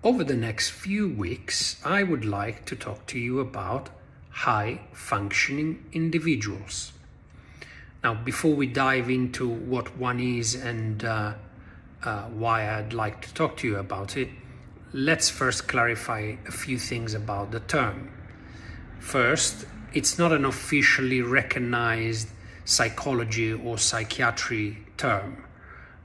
over the next few weeks, I would like to talk to you about high-functioning individuals. Now, before we dive into what one is and why I'd like to talk to you about it, let's first clarify a few things about the term. First, it's not an officially recognized psychology or psychiatry term,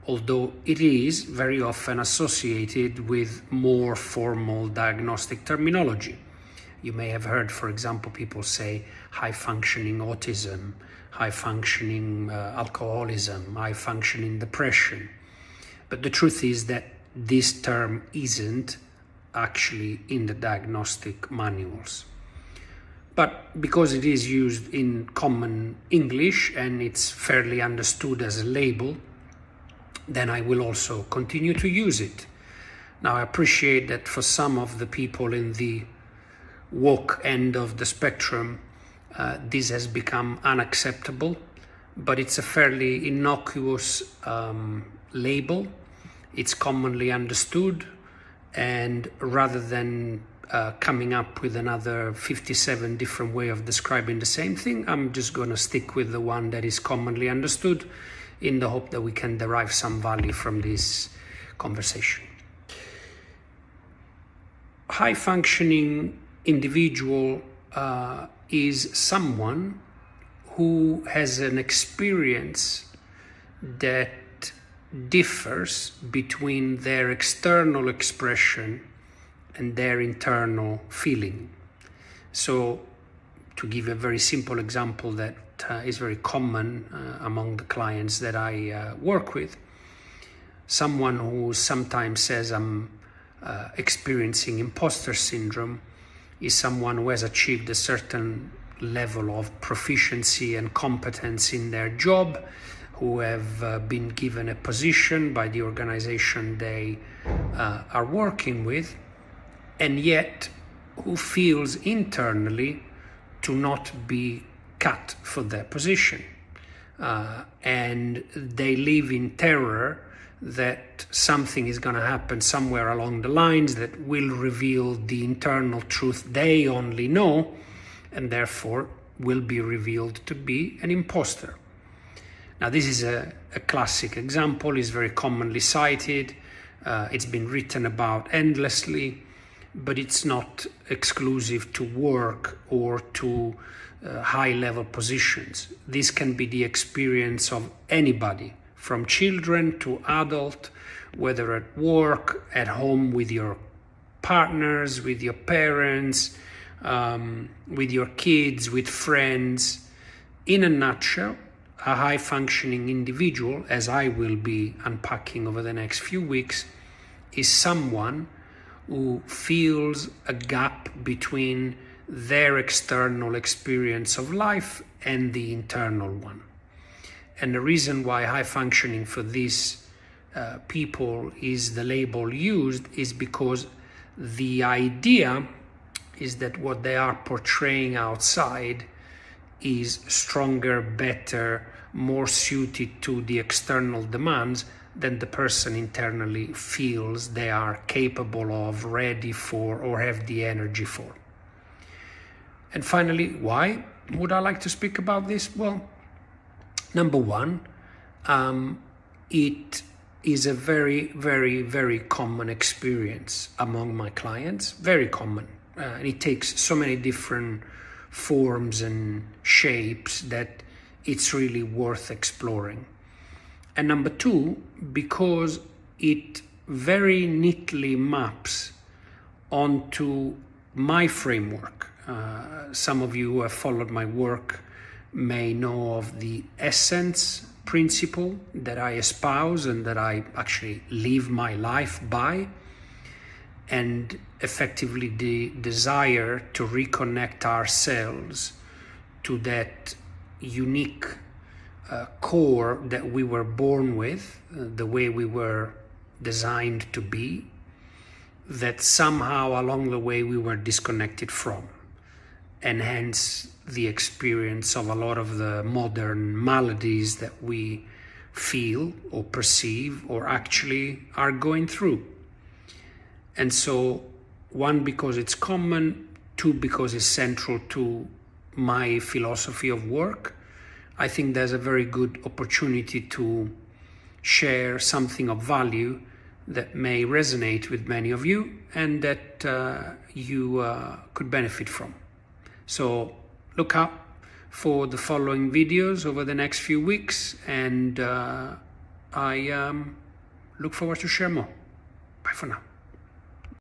although it is very often associated with more formal diagnostic terminology. You may have heard, for example, people say high-functioning autism, high-functioning alcoholism, high-functioning depression. But the truth is that this term isn't actually in the diagnostic manuals. But because it is used in common English and it's fairly understood as a label, then I will also continue to use it. Now, I appreciate that for some of the people in the woke end of the spectrum, this has become unacceptable, but it's a fairly innocuous label. It's commonly understood, and rather than coming up with another 57 different ways of describing the same thing, I'm just going to stick with the one that is commonly understood in the hope that we can derive some value from this conversation. High-functioning individual is someone who has an experience that differs between their external expression and their internal feeling. So, to give a very simple example that is very common among the clients that I work with, someone who sometimes says, I'm experiencing imposter syndrome, is someone who has achieved a certain level of proficiency and competence in their job, who have been given a position by the organization they are working with, and yet who feels internally to not be cut for their position. And they live in terror that something is going to happen somewhere along the lines that will reveal the internal truth they only know, and therefore will be revealed to be an imposter. Now, this is a classic example, is very commonly cited. It's been written about endlessly, but it's not exclusive to work or to high-level positions. This can be the experience of anybody, from children to adult, whether at work, at home with your partners, with your parents, with your kids, with friends. In a nutshell, a high-functioning individual, as I will be unpacking over the next few weeks, is someone who feels a gap between their external experience of life and the internal one. And the reason why high functioning for these people is the label used is because the idea is that what they are portraying outside is stronger, better, more suited to the external demands than the person internally feels they are capable of, ready for, or have the energy for. And finally, why would I like to speak about this? Well, number one, it is a very, very, very common experience among my clients, very common. And it takes so many different forms and shapes that it's really worth exploring. And number two, because it very neatly maps onto my framework. Some of you who have followed my work may know of the essence principle that I espouse and that I actually live my life by, and effectively the desire to reconnect ourselves to that unique core that we were born with, the way we were designed to be, that somehow along the way we were disconnected from, and hence the experience of a lot of the modern maladies that we feel or perceive or actually are going through. And so, one, because it's common, two, because it's central to my philosophy of work, I think there's a very good opportunity to share something of value that may resonate with many of you and that you could benefit from. So look up for the following videos over the next few weeks, and I look forward to share more. Bye for now.